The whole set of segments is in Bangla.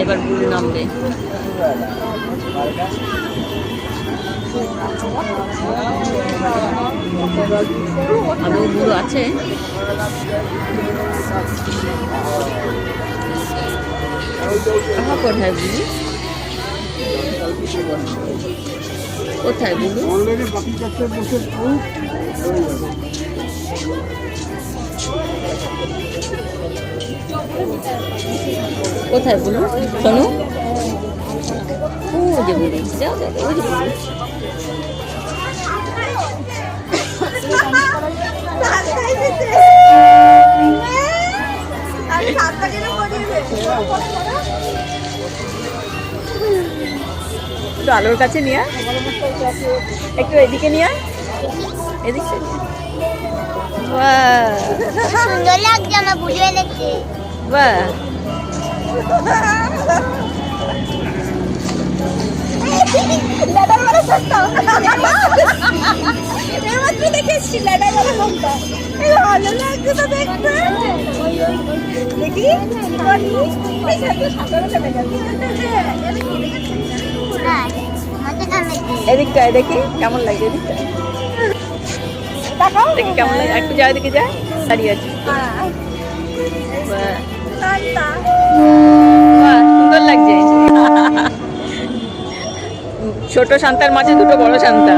এবার বুড়ো নামবে। আরো বুড়ো আছে। কোথায় বুড়ি? কোথায় বুড়ি? কোথায় বলুন শোনো? ও যে বুড়ি, যাও যাও, ওই যে বুড়ি। একটু আলোর কাছে নিয়ে একটু এদিকে নিয়ে এদিকে। বাহ, সুন্দর লাগছে আমার বুড়িয়ে দেখতে। বাহ, এদিকটা দেখি কেমন লাগে, এদিকটা দেখি কেমন লাগে। একটু যা, এদিকে যা, দাঁড়িয়ে আছে। বাহ, সুন্দর লাগছে। ছোট শান্তার মাঝে দুটো বড় শান্তা।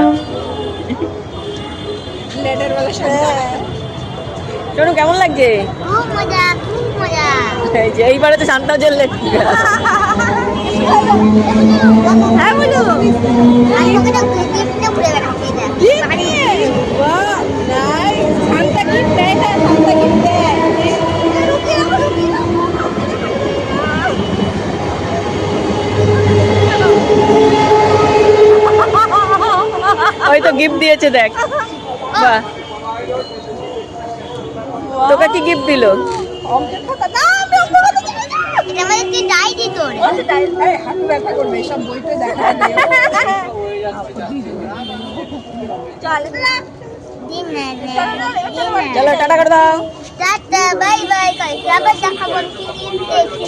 শোনো কেমন লাগছে? খুব মজা, খুব মজা। এইবারে তো শান্তা জ্বললে। হ্যাঁ বলো, আমি ওকে তো গিফটটা ঘুরে বেড়াচ্ছি। ওই তো গিফট দিয়েছে দেখ। বাহ, তোকে কি গিফট দিল? এটা আমাদের তুই ডায়েরি তোর। চলো টাটা করে দাও। টাটা বাই বাই, কালকে আবার দেখাবো কি দেখি।